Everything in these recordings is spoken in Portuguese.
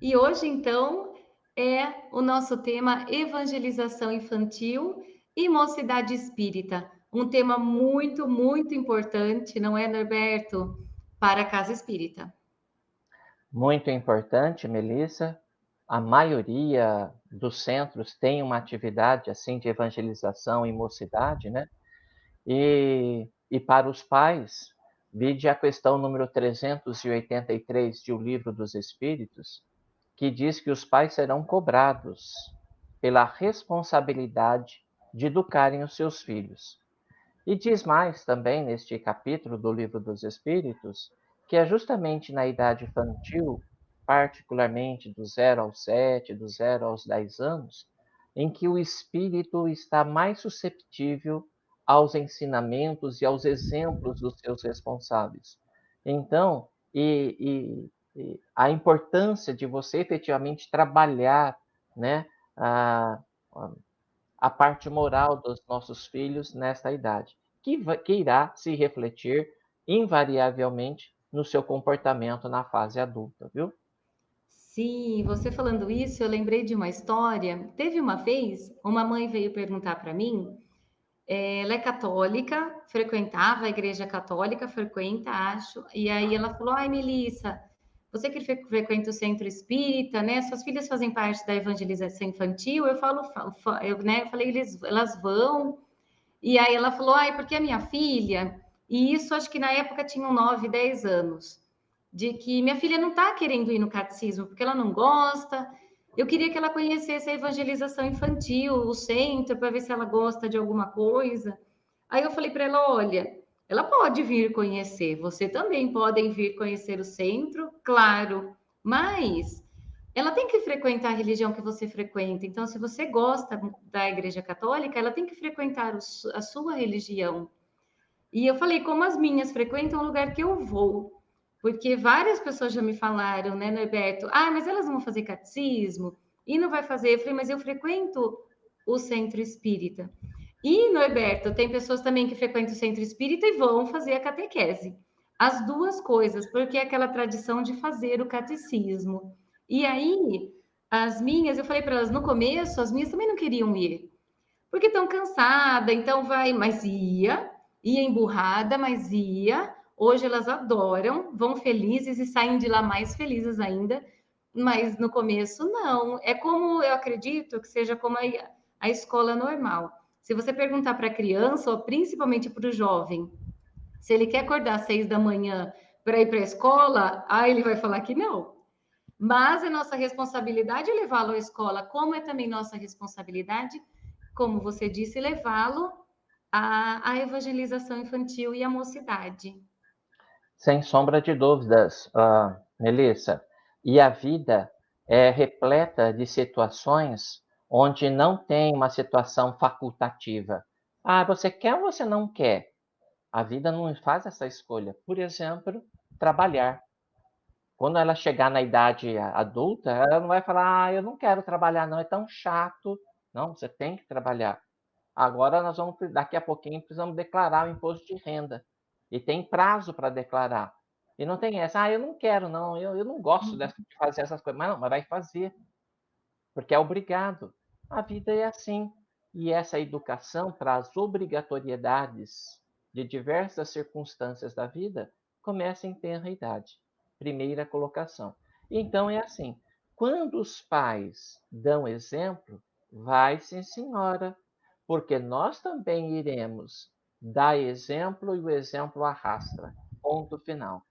E hoje, então, é o nosso tema evangelização infantil e mocidade espírita. Um tema muito, muito importante, não é, Norberto, para a casa espírita. Muito importante, Melissa. A maioria dos centros tem uma atividade assim de evangelização e mocidade, né? E para os pais, vide a questão número 383 de O Livro dos Espíritos, que diz que os pais serão cobrados pela responsabilidade de educarem os seus filhos. E diz mais também neste capítulo do Livro dos Espíritos, que é justamente na idade infantil, particularmente do 0 aos 7, do 0 aos 10 anos, em que o espírito está mais susceptível aos ensinamentos e aos exemplos dos seus responsáveis. Então, e a importância de você efetivamente trabalhar, né, a, a parte moral dos nossos filhos nesta idade, que irá se refletir invariavelmente no seu comportamento na fase adulta, viu? Sim, você falando isso, eu lembrei de uma história. Teve uma vez, uma mãe veio perguntar para mim, ela é católica, frequentava a igreja católica, frequenta, acho, e aí ela falou: Ai, Melissa, você que frequenta o centro espírita, né? Suas filhas fazem parte da evangelização infantil? Eu falo, eu, né? Eu falei, elas vão. E aí ela falou: Ai, porque a minha filha, e isso acho que na época tinham 9, 10 anos, de que minha filha não está querendo ir no catecismo porque ela não gosta. Eu queria que ela conhecesse a evangelização infantil, o centro, para ver se ela gosta de alguma coisa. Aí eu falei para ela: olha, ela pode vir conhecer, você também podem vir conhecer o centro, claro, mas ela tem que frequentar a religião que você frequenta. Então, se você gosta da Igreja Católica, ela tem que frequentar a sua religião. E eu falei, como as minhas frequentam o lugar que eu vou. Porque várias pessoas já me falaram, né, Norberto? Ah, mas elas vão fazer catecismo e não vai fazer. Eu falei, mas eu frequento o centro espírita. E, Norberto, tem pessoas também que frequentam o centro espírita e vão fazer a catequese. As duas coisas, porque é aquela tradição de fazer o catecismo. E aí, as minhas, eu falei para elas no começo, as minhas também não queriam ir porque estão cansada, então vai, mas ia emburrada, mas ia. Hoje elas adoram, vão felizes e saem de lá mais felizes ainda, mas no começo não. É como eu acredito que seja como a escola normal. Se você perguntar para a criança, ou principalmente para o jovem, se ele quer acordar às 6 da manhã para ir para a escola, aí ele vai falar que não. Mas é nossa responsabilidade levá-lo à escola, como é também nossa responsabilidade, como você disse, levá-lo à evangelização infantil e à mocidade. Sem sombra de dúvidas, Melissa. E a vida é repleta de situações onde não tem uma situação facultativa. Ah, você quer ou você não quer? A vida não faz essa escolha. Por exemplo, trabalhar. Quando ela chegar na idade adulta, ela não vai falar: "Ah, eu não quero trabalhar não, é tão chato". Não, você tem que trabalhar. Agora nós vamos daqui a pouquinho precisamos declarar o imposto de renda, e tem prazo para declarar. E não tem essa: "Ah, eu não quero não, eu não gosto de fazer essas coisas", mas não, mas vai fazer, porque é obrigado. A vida é assim, e essa educação para as obrigatoriedades de diversas circunstâncias da vida começa em tenra idade. Primeira colocação. Então é assim, quando os pais dão exemplo, vai sim senhora, porque nós também iremos dar exemplo e o exemplo arrasta. Ponto final.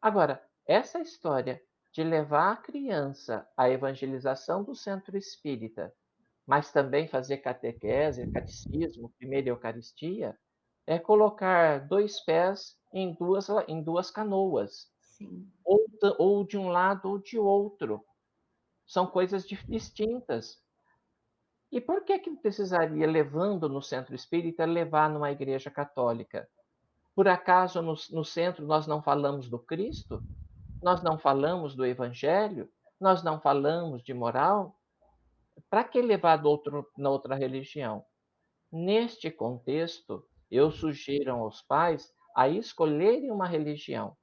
Agora, essa história de levar a criança à evangelização do centro espírita, mas também fazer catequese, catecismo, primeira Eucaristia, é colocar dois pés em duas canoas, Sim. ou de um lado ou de outro. São coisas distintas. E por que que precisaria, levando no centro espírita, levar numa igreja católica? Por acaso no centro nós não falamos do Cristo? Nós não falamos do Evangelho? Nós não falamos de moral? Para que levar na outra religião? Neste contexto, eu sugiro aos pais a escolherem uma religião.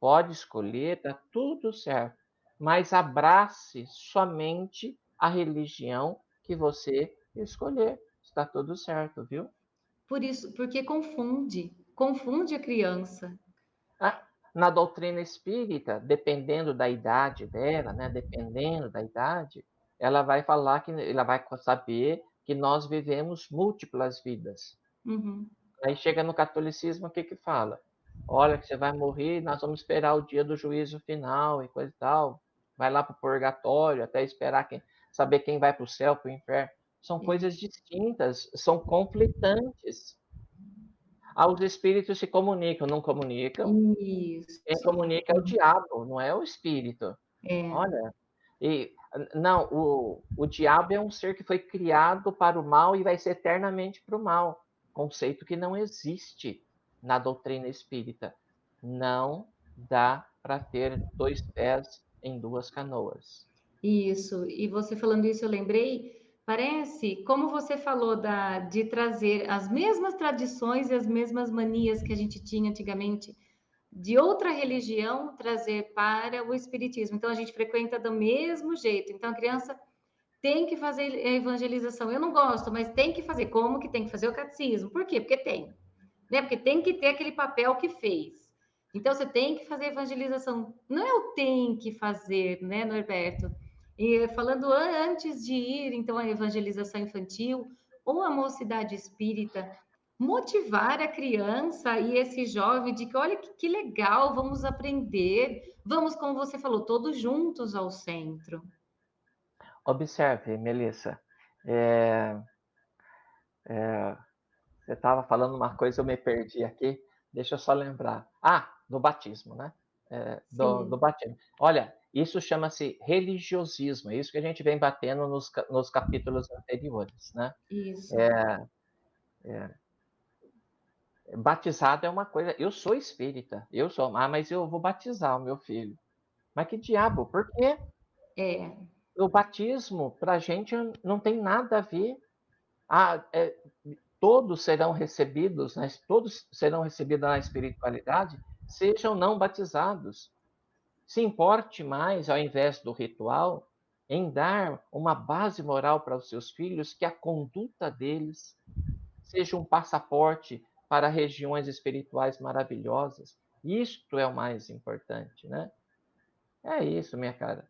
Pode escolher, está tudo certo. mas abrace somente a religião que você escolher. Está tudo certo, viu? Por isso, porque confunde a criança. Ah, na doutrina espírita, dependendo da idade dela, né, dependendo da idade, ela vai saber que nós vivemos múltiplas vidas. Uhum. Aí chega no catolicismo, o que que fala? Olha, que você vai morrer, nós vamos esperar o dia do juízo final e coisa e tal. Vai lá para o purgatório até esperar saber quem vai para o céu, para o inferno. São É. coisas distintas, são conflitantes. Os espíritos se comunicam, não comunicam. Quem Isso. comunica é o diabo, não é o espírito. É. Olha, e não, o diabo é um ser que foi criado para o mal e vai ser eternamente para o mal. Conceito que não existe na doutrina espírita. Não dá para ter dois pés em duas canoas. Isso. E você falando isso, eu lembrei, parece, como você falou de trazer as mesmas tradições e as mesmas manias que a gente tinha antigamente de outra religião, trazer para o espiritismo. Então a gente frequenta do mesmo jeito. Então a criança tem que fazer evangelização. Eu não gosto, mas tem que fazer. Como que tem que fazer o catecismo? Por quê? Porque tem, né? Porque tem que ter aquele papel que fez. Então você tem que fazer evangelização. Não é o tem que fazer, né, Norberto? E falando antes de ir, então, à evangelização infantil ou à mocidade espírita, motivar a criança e esse jovem de que, olha que legal, vamos aprender, vamos, como você falou, todos juntos ao centro. Observe, Melissa, é, você estava falando uma coisa, eu me perdi aqui. Deixa eu só lembrar. Do batismo, né? Do Sim, batismo. Olha, isso chama-se religiosismo. É isso que a gente vem batendo nos capítulos anteriores, né? isso. Batizado é uma coisa. Eu sou espírita. Mas eu vou batizar o meu filho. Mas que diabo? Por quê? É, O batismo, para a gente, não tem nada a ver. Ah, é, todos serão recebidos na espiritualidade, sejam não batizados. Se importe mais, ao invés do ritual, em dar uma base moral para os seus filhos, que a conduta deles seja um passaporte para regiões espirituais maravilhosas. Isto é o mais importante, né? É isso, minha cara.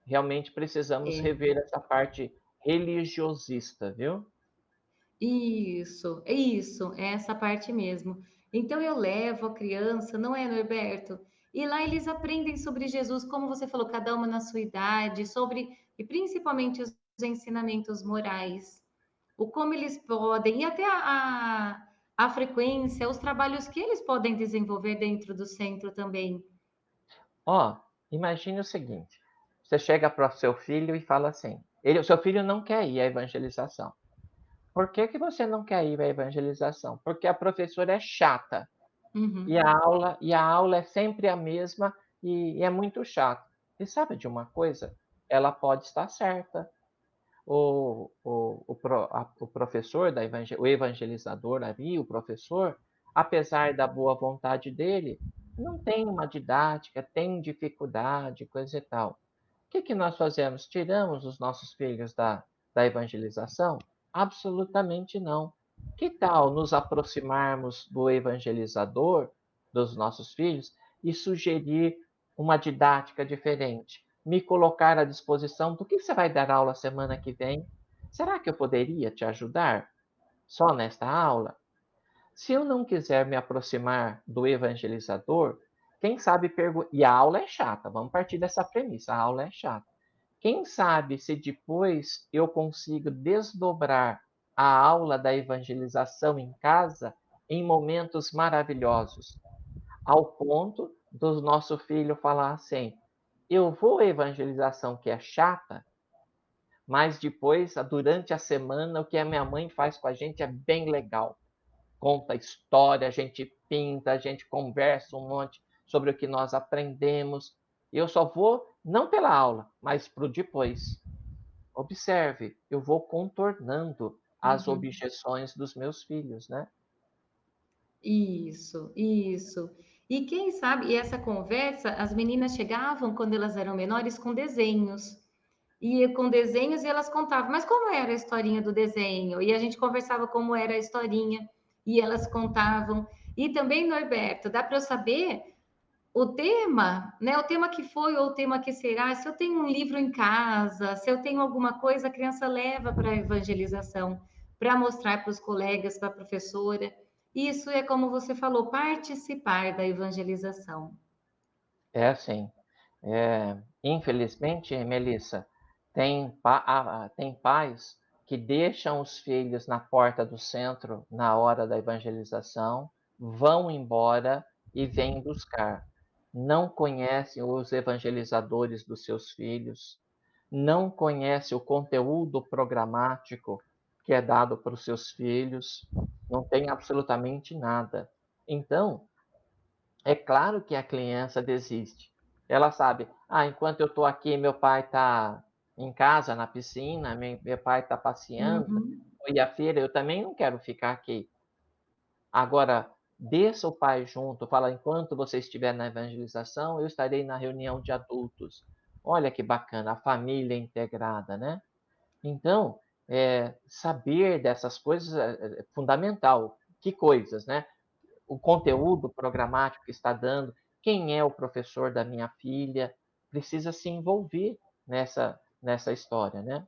Realmente precisamos é. rever essa parte religiosista, viu? Isso, é essa parte mesmo. Então eu levo a criança, não é, Norberto? E lá eles aprendem sobre Jesus, como você falou, cada uma na sua idade, sobre, e principalmente os ensinamentos morais, o como eles podem, e até a frequência, os trabalhos que eles podem desenvolver dentro do centro também. Ó, imagine o seguinte: você chega para o seu filho e fala assim, o seu filho não quer ir à evangelização. Por que que você não quer ir à evangelização? Porque a professora é chata e Uhum. a aula é sempre a mesma e é muito chato. E sabe de uma coisa? Ela pode estar certa. O professor o evangelizador ali, o professor, apesar da boa vontade dele, não tem uma didática, tem dificuldade, coisa e tal. O que que nós fazemos? Tiramos os nossos filhos da evangelização? Absolutamente não. Que tal nos aproximarmos do evangelizador, dos nossos filhos, e sugerir uma didática diferente? Me colocar à disposição do que você vai dar aula semana que vem? Será que eu poderia te ajudar só nesta aula? Se eu não quiser me aproximar do evangelizador, quem sabe perguntar. E a aula é chata, vamos partir dessa premissa: a aula é chata. Quem sabe se depois eu consigo desdobrar a aula da evangelização em casa em momentos maravilhosos, ao ponto do nosso filho falar assim: eu vou à evangelização que é chata, mas depois, durante a semana, o que a minha mãe faz com a gente é bem legal. Conta história, a gente pinta, a gente conversa um monte sobre o que nós aprendemos. Eu só vou, não pela aula, mas para o depois. Observe, eu vou contornando as Uhum. objeções dos meus filhos, né? Isso, isso. E quem sabe, e essa conversa, as meninas chegavam quando elas eram menores com desenhos. E com desenhos e elas contavam, mas como era a historinha do desenho? E a gente conversava como era a historinha e elas contavam. E também, Norberto, dá para eu saber o tema, né? O tema que foi ou o tema que será. Se eu tenho um livro em casa, se eu tenho alguma coisa, a criança leva para a evangelização, para mostrar para os colegas, para a professora. Isso é como você falou, participar da evangelização. É assim. Infelizmente, Melissa, tem pais que deixam os filhos na porta do centro na hora da evangelização, vão embora e vêm buscar. Não conhecem os evangelizadores dos seus filhos, não conhecem o conteúdo programático que é dado para os seus filhos, não tem absolutamente nada. Então, é claro que a criança desiste. Ela sabe, enquanto eu estou aqui, meu pai está em casa, na piscina, meu pai está passeando, Uhum. e a feira, eu também não quero ficar aqui. Agora, desça o pai junto, fala, enquanto você estiver na evangelização, eu estarei na reunião de adultos. Olha que bacana, a família integrada, né? Então, saber dessas coisas é fundamental. Que coisas, né? O conteúdo programático que está dando, quem é o professor da minha filha, precisa se envolver nessa história, né?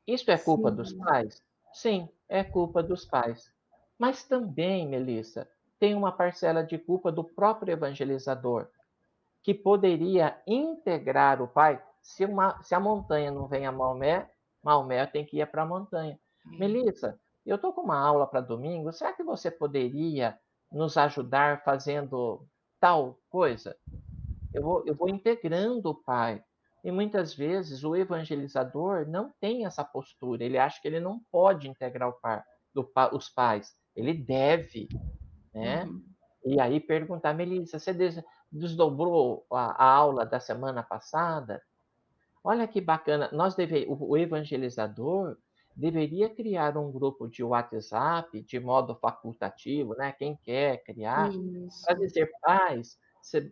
Isso é culpa dos Sim. pais? Sim, é culpa dos pais. Mas também, Melissa, tem uma parcela de culpa do próprio evangelizador, que poderia integrar o pai. Se a montanha não vem a Maomé, Maomé tem que ir para a montanha. Melissa, eu estou com uma aula para domingo, será que você poderia nos ajudar fazendo tal coisa? Eu vou integrando o pai. E muitas vezes o evangelizador não tem essa postura, ele acha que ele não pode integrar os pais, ele deve, né? Uhum. E aí perguntar, Melissa, você desdobrou a aula da semana passada? Olha que bacana, o evangelizador deveria criar um grupo de WhatsApp de modo facultativo, né? Quem quer criar, para Isso. dizer, pais,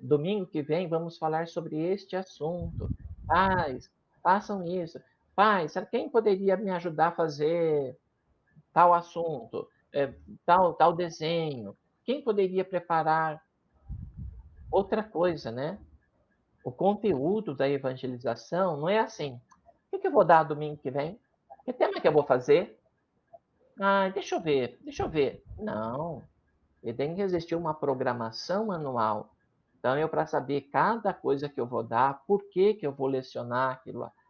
domingo que vem vamos falar sobre este assunto. Pais, façam isso. Pais, quem poderia me ajudar a fazer tal assunto, tal desenho? Quem poderia preparar outra coisa, né? O conteúdo da evangelização não é assim. O que eu vou dar domingo que vem? Que tema que eu vou fazer? Deixa eu ver. Não, ele tem que existir uma programação anual. Então, eu para saber cada coisa que eu vou dar, por que que eu vou lecionar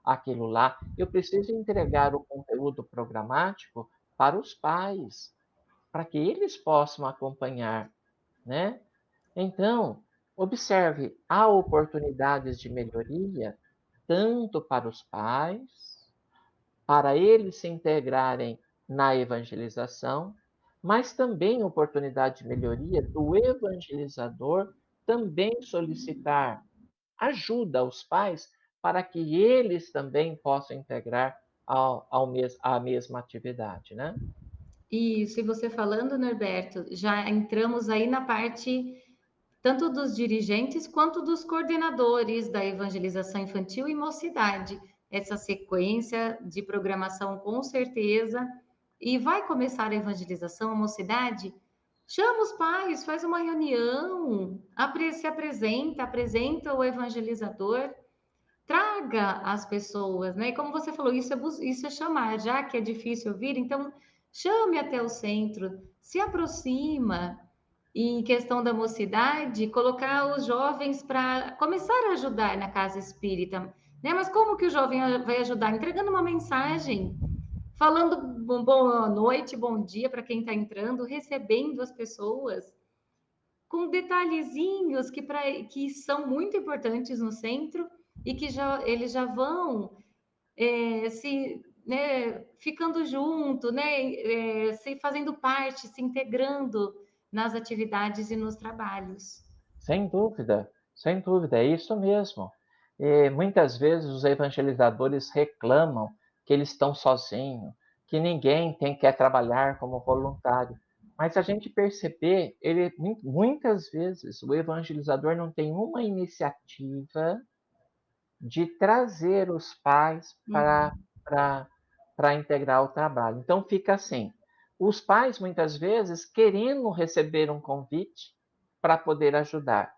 aquilo lá, eu preciso entregar o conteúdo programático para os pais, para que eles possam acompanhar, né? Então, observe, há oportunidades de melhoria tanto para os pais, para eles se integrarem na evangelização, mas também oportunidade de melhoria do evangelizador também solicitar ajuda aos pais para que eles também possam integrar à mesma atividade, né? Isso, e você falando, Norberto, já entramos aí na parte tanto dos dirigentes quanto dos coordenadores da evangelização infantil e mocidade. Essa sequência de programação, com certeza, e vai começar a evangelização, a mocidade. Chama os pais, faz uma reunião, se apresenta, apresenta o evangelizador, traga as pessoas, né? E como você falou, isso é chamar, já que é difícil ouvir, então chame até o centro, se aproxima. E em questão da mocidade, colocar os jovens para começar a ajudar na casa espírita, né? Mas como que o jovem vai ajudar? Entregando uma mensagem, falando boa noite, bom dia para quem está entrando, recebendo as pessoas com detalhezinhos que são muito importantes no centro e que eles já vão se ficando junto, se fazendo parte, se integrando nas atividades e nos trabalhos. Sem dúvida, é isso mesmo. E muitas vezes os evangelizadores reclamam que eles estão sozinhos, que ninguém quer trabalhar como voluntário. Mas se a gente perceber, ele muitas vezes o evangelizador não tem uma iniciativa de trazer os pais para Uhum. para integrar o trabalho. Então fica assim, os pais muitas vezes querendo receber um convite para poder ajudar,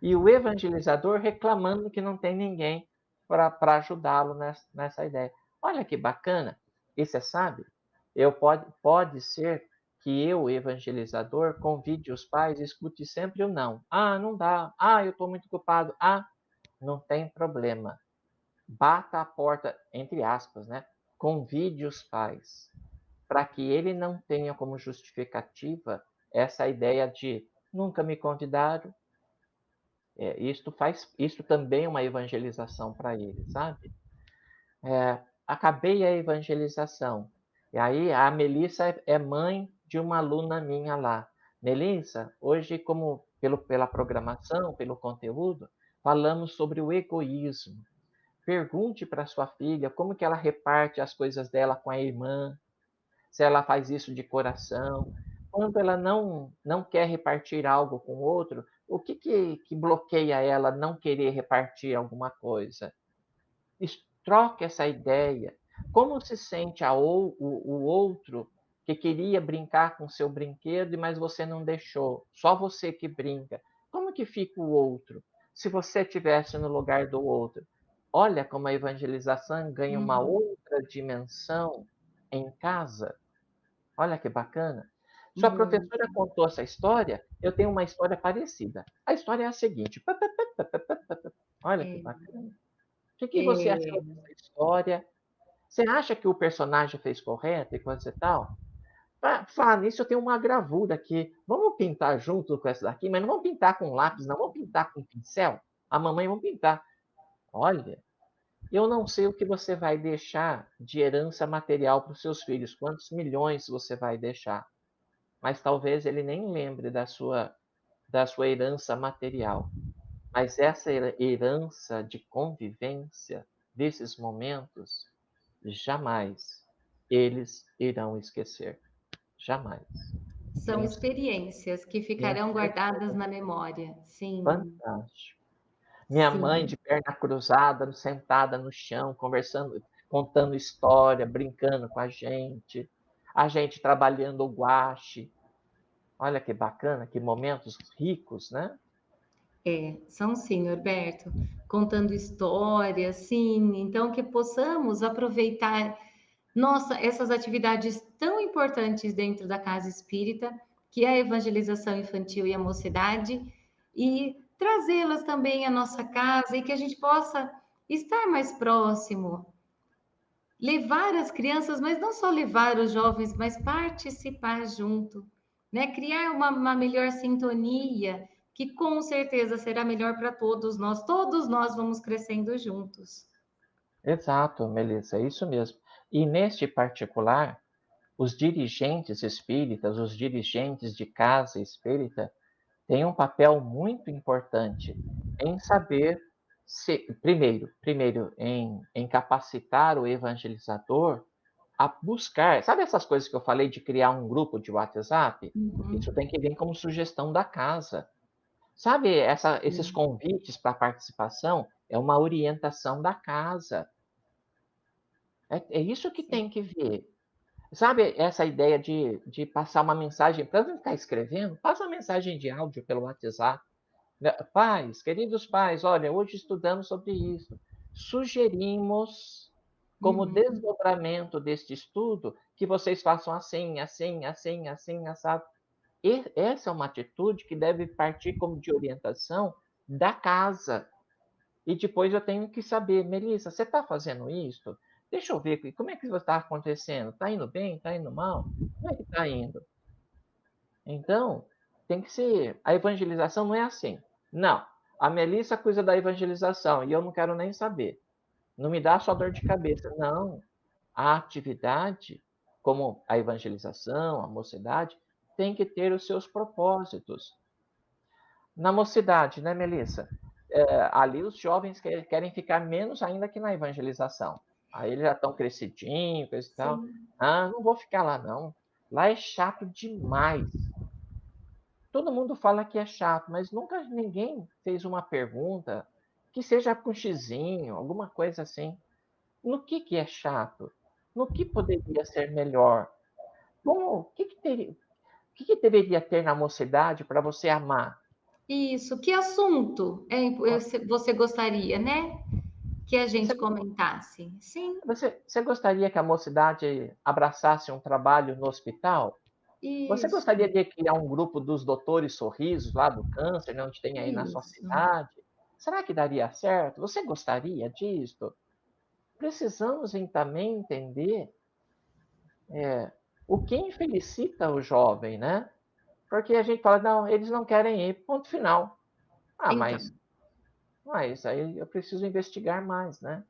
e o evangelizador reclamando que não tem ninguém para ajudá-lo nessa ideia. Olha que bacana, e você sabe, pode ser que eu, evangelizador, convide os pais e escute sempre o não. Ah, não dá. Ah, eu estou muito ocupado. Ah, não tem problema. Bata a porta, entre aspas, né? Convide os pais, para que ele não tenha como justificativa essa ideia de nunca me convidaram. Isto também é uma evangelização para ele, sabe? Acabei a evangelização. E aí a Melissa é mãe de uma aluna minha lá. Melissa, hoje, como pela programação, pelo conteúdo, falamos sobre o egoísmo. Pergunte para sua filha como que ela reparte as coisas dela com a irmã, se ela faz isso de coração. Quando ela não quer repartir algo com o outro, o que bloqueia ela não querer repartir alguma coisa? Troque essa ideia. Como se sente o outro que queria brincar com seu brinquedo, mas você não deixou? Só você que brinca. Como que fica o outro? Se você estivesse no lugar do outro. Olha como a evangelização ganha uma Uhum. outra dimensão em casa. Olha que bacana. Sua Muito. professora contou essa história, eu tenho uma história parecida. A história é a seguinte. Olha que É, bacana. O que você achou é. dessa história? Você acha que o personagem fez correto e coisa e tal? Falar nisso, eu tenho uma gravura aqui. Vamos pintar junto com essa daqui, mas não vamos pintar com lápis, não. Vamos pintar com pincel? A mamãe vamos pintar. Olha, eu não sei o que você vai deixar de herança material para os seus filhos, quantos milhões você vai deixar. Mas talvez ele nem lembre da sua herança material. Mas essa herança de convivência, desses momentos, jamais eles irão esquecer. Jamais. São Tenho, experiências que tenho ficarão guardadas certeza. na memória. Sim, Fantástico. Minha mãe sim. de perna cruzada, sentada no chão, conversando, contando história, brincando com a gente trabalhando o guache. Olha que bacana, que momentos ricos, né? É, são sim, Norberto, contando histórias, sim. Então, que possamos aproveitar, nossa, essas atividades tão importantes dentro da casa espírita, que é a evangelização infantil e a mocidade, e trazê-las também à nossa casa e que a gente possa estar mais próximo, levar as crianças, mas não só levar os jovens, mas participar junto, né? Criar uma melhor sintonia, que com certeza será melhor para todos nós vamos crescendo juntos. Exato, Melissa, é isso mesmo. E neste particular, os dirigentes espíritas, os dirigentes de casa espírita, têm um papel muito importante em saber primeiro em capacitar o evangelizador a buscar, sabe essas coisas que eu falei de criar um grupo de WhatsApp? Isso Uhum, tem que vir como sugestão da casa. Sabe, esses sim, convites para participação é uma orientação da casa. É isso que sim. tem que vir. Sabe essa ideia de passar uma mensagem, para não ficar escrevendo, passa uma mensagem de áudio pelo WhatsApp. Né? Pais, queridos pais, olha, hoje estudamos sobre isso. Sugerimos, como Uhum, desdobramento deste estudo, que vocês façam assim, assim, assim, assim, assado. E essa é uma atitude que deve partir como de orientação da casa. E depois eu tenho que saber, Melissa, você está fazendo isso? Deixa eu ver, como é que está acontecendo? Está indo bem? Está indo mal? Como é que está indo? Então, tem que ser. A evangelização não é assim. Não, a Melissa cuida da evangelização e eu não quero nem saber. Não me dá só dor de cabeça. Não. A atividade, como a evangelização, a mocidade, tem que ter os seus propósitos. Na mocidade, né, Melissa? Ali os jovens querem ficar menos ainda que na evangelização. Aí eles já estão crescidinhos, coisa e tal. sim. Ah, não vou ficar lá, não. Lá é chato demais. Todo mundo fala que é chato, mas nunca ninguém fez uma pergunta que seja com xizinho, alguma coisa assim. No que é chato? No que poderia ser melhor? Como, o que deveria ter na mocidade para você amar? Isso. Que assunto você gostaria, né? Que a Você, gente comentasse? Sim, você gostaria que a mocidade abraçasse um trabalho no hospital? Você gostaria isso, de criar um grupo dos doutores sorrisos lá do câncer, né, onde tem aí na sua isso. cidade? Será que daria certo? Você gostaria disso? Precisamos também entender o que infelicita o jovem, né? Porque a gente fala, não, eles não querem ir, ponto final. Ah, Então, mas aí eu preciso investigar mais, né?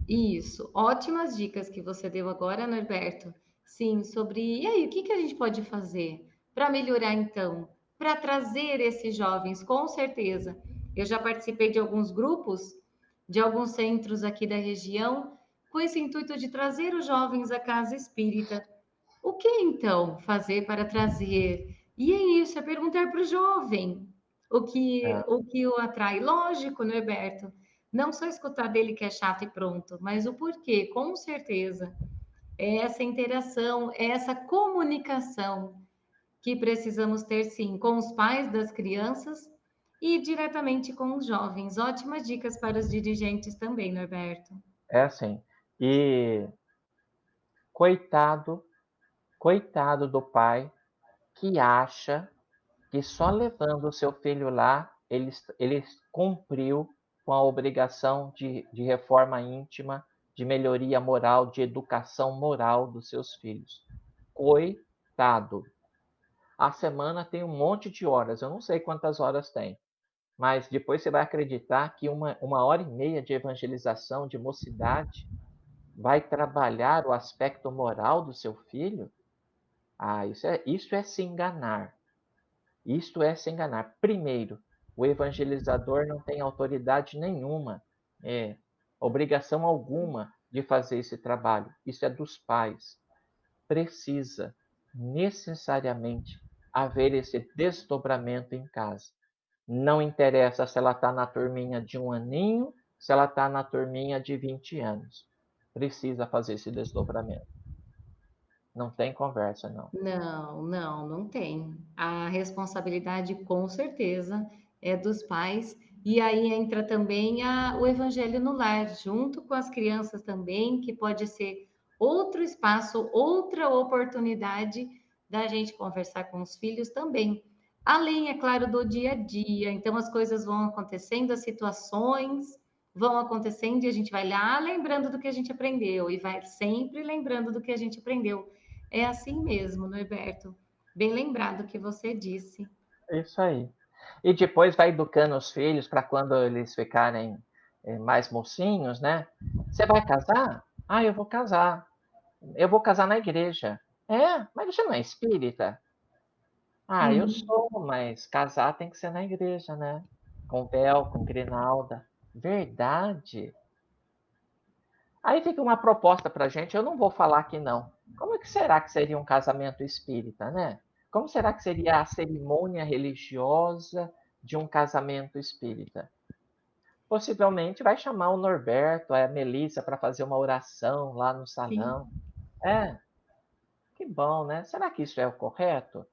isso. Ótimas dicas que você deu agora, Norberto. Sim, sobre. E aí, o que que a gente pode fazer para melhorar, então? Para trazer esses jovens, com certeza. Eu já participei de alguns grupos, de alguns centros aqui da região, com esse intuito de trazer os jovens à casa espírita. O que então fazer para trazer? E é isso, é perguntar para o jovem É, o que o atrai. Lógico, né, Berto? Não só escutar dele que é chato e pronto, mas o porquê, com certeza. É essa interação, é essa comunicação que precisamos ter, sim, com os pais das crianças e diretamente com os jovens. Ótimas dicas para os dirigentes também, Norberto. é assim. E coitado, coitado do pai que acha que só levando o seu filho lá, ele cumpriu com a obrigação de reforma íntima, de melhoria moral, de educação moral dos seus filhos. Coitado. A semana tem um monte de horas, eu não sei quantas horas tem, mas depois você vai acreditar que uma hora e meia de evangelização de mocidade vai trabalhar o aspecto moral do seu filho? Ah, isso é se enganar. Isto é se enganar. Primeiro, o evangelizador não tem autoridade nenhuma, obrigação alguma de fazer esse trabalho. Isso é dos pais. Precisa necessariamente haver esse desdobramento em casa. Não interessa se ela está na turminha de 1 aninho, se ela está na turminha de 20 anos. Precisa fazer esse desdobramento. Não tem conversa, não. Não, não, não tem. A responsabilidade, com certeza, é dos pais. E aí entra também o evangelho no lar, junto com as crianças também, que pode ser outro espaço, outra oportunidade da gente conversar com os filhos também. Além, é claro, do dia a dia. Então, as coisas vão acontecendo, as situações vão acontecendo e a gente vai lá lembrando do que a gente aprendeu e vai sempre lembrando do que a gente aprendeu. É assim mesmo, Norberto. Bem lembrado que você disse. É isso aí. E depois vai educando os filhos para quando eles ficarem mais mocinhos, né? Você vai casar? Ah, eu vou casar. Eu vou casar na igreja. É, mas você não é espírita? Ah, eu Uhum. sou, mas casar tem que ser na igreja, né? Com véu, com grinalda. Verdade. Aí fica uma proposta para a gente, eu não vou falar que não. Como é que será que seria um casamento espírita, né? Como será que seria a cerimônia religiosa de um casamento espírita? Possivelmente vai chamar o Norberto, a Melissa para fazer uma oração lá no Sim. salão. É, que bom, né? Será que isso é o correto?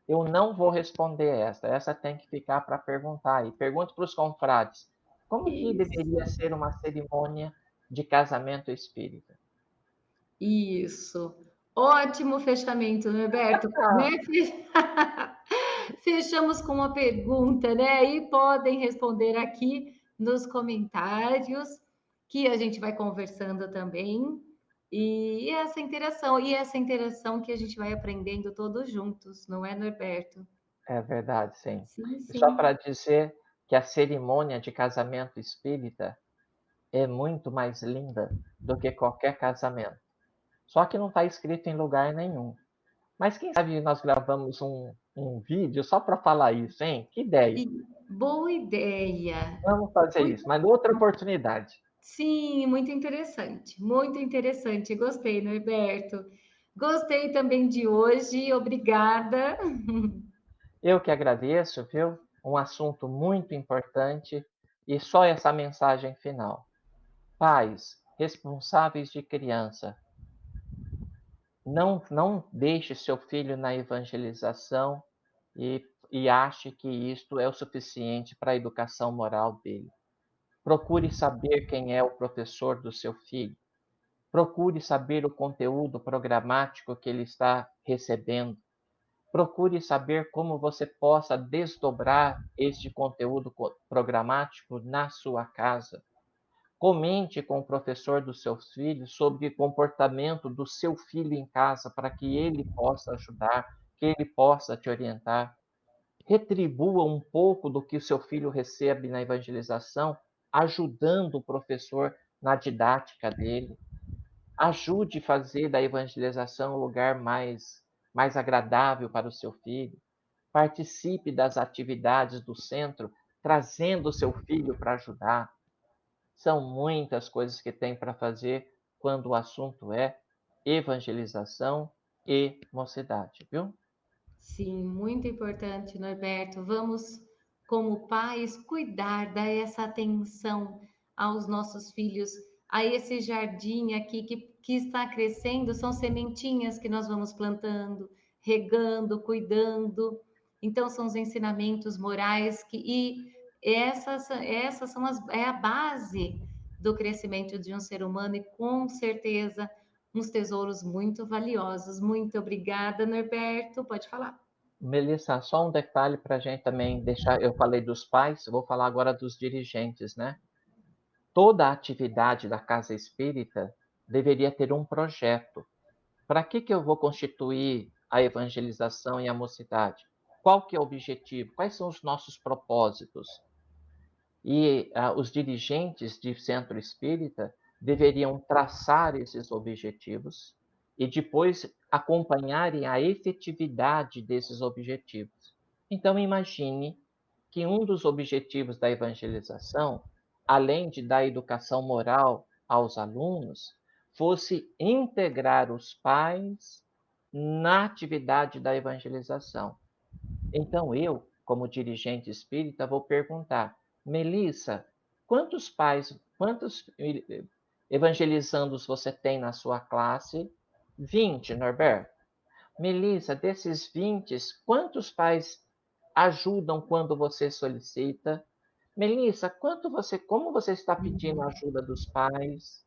Eu não vou responder essa tem que ficar para perguntar aí. Pergunte para os confrades. Como que Isso. deveria ser uma cerimônia de casamento espírita? Isso. Ótimo fechamento, Norberto. Né? Ah, Fechamos com uma pergunta, né? E podem responder aqui nos comentários, que a gente vai conversando também. E essa interação que a gente vai aprendendo todos juntos, não é, Norberto? é verdade, sim. Sim, E só sim. para dizer que a cerimônia de casamento espírita é muito mais linda do que qualquer casamento. Só que não está escrito em lugar nenhum. Mas quem sabe nós gravamos um vídeo só para falar isso, hein? Que ideia! E boa ideia. Vamos fazer Muito, isso, mas outra oportunidade. sim, muito interessante. Muito interessante. Gostei, Norberto. Gostei também de hoje, obrigada. Eu que agradeço, viu? Um assunto muito importante e só essa mensagem final. Pais, responsáveis de criança, não deixe seu filho na evangelização e ache que isto é o suficiente para a educação moral dele. Procure saber quem é o professor do seu filho. Procure saber o conteúdo programático que ele está recebendo. Procure saber como você possa desdobrar este conteúdo programático na sua casa. Comente com o professor dos seus filhos sobre o comportamento do seu filho em casa, para que ele possa ajudar, que ele possa te orientar. Retribua um pouco do que o seu filho recebe na evangelização, ajudando o professor na didática dele. Ajude a fazer da evangelização um lugar mais agradável para o seu filho. Participe das atividades do centro, trazendo o seu filho para ajudar. São muitas coisas que tem para fazer quando o assunto é evangelização e mocidade, viu? Sim, muito importante, Norberto. Vamos, como pais, cuidar, dar essa atenção aos nossos filhos, a esse jardim aqui que está crescendo, são sementinhas que nós vamos plantando, regando, cuidando. Então, são os ensinamentos morais essas são é a base do crescimento de um ser humano e com certeza uns tesouros muito valiosos. Muito obrigada, Norberto. Pode falar. Melissa, só um detalhe para a gente também deixar. Eu falei dos pais, eu vou falar agora dos dirigentes, né? Toda a atividade da casa espírita deveria ter um projeto. Para que eu vou constituir a evangelização e a mocidade? Qual que é o objetivo? Quais são os nossos propósitos? E os dirigentes de centro espírita deveriam traçar esses objetivos e depois acompanharem a efetividade desses objetivos. Então, imagine que um dos objetivos da evangelização, além de dar educação moral aos alunos, fosse integrar os pais na atividade da evangelização. Então, eu, como dirigente espírita, vou perguntar: Melissa, quantos evangelizandos você tem na sua classe? 20, Norberto. Melissa, desses 20, quantos pais ajudam quando você solicita? Melissa, como você está pedindo a ajuda dos pais?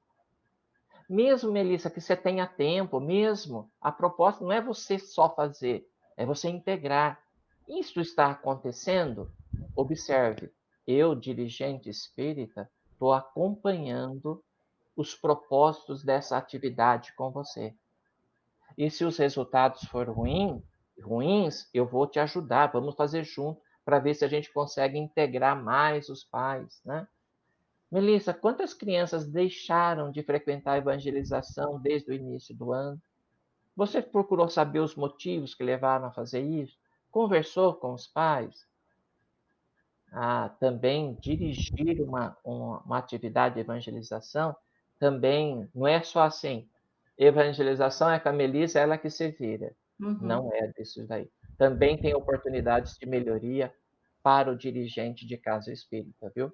Mesmo, Melissa, que você tenha tempo, mesmo, a proposta não é você só fazer, é você integrar. Isso está acontecendo? Observe, eu, dirigente espírita, estou acompanhando os propósitos dessa atividade com você. E se os resultados forem ruins, eu vou te ajudar, vamos fazer junto, para ver se a gente consegue integrar mais os pais, né? Melissa, quantas crianças deixaram de frequentar a evangelização desde o início do ano? Você procurou saber os motivos que levaram a fazer isso? Conversou com os pais? Também dirigir uma atividade de evangelização também não é só assim. Evangelização é com a Melissa, ela que se vira. Uhum. Não é disso daí. Também tem oportunidades de melhoria para o dirigente de casa espírita, viu?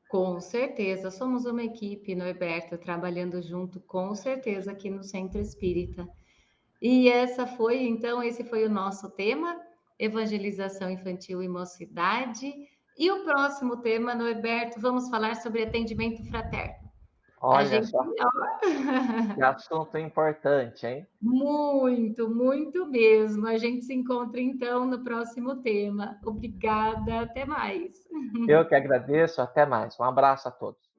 Com certeza, somos uma equipe, Norberto, trabalhando junto, com certeza, aqui no Centro Espírita. E esse foi o nosso tema, evangelização infantil e mocidade. E o próximo tema, Norberto, vamos falar sobre atendimento fraterno. A Olha gente, só, que assunto importante, hein? muito, muito mesmo. A gente se encontra então no próximo tema. Obrigada, até mais. Eu que agradeço, até mais. Um abraço a todos.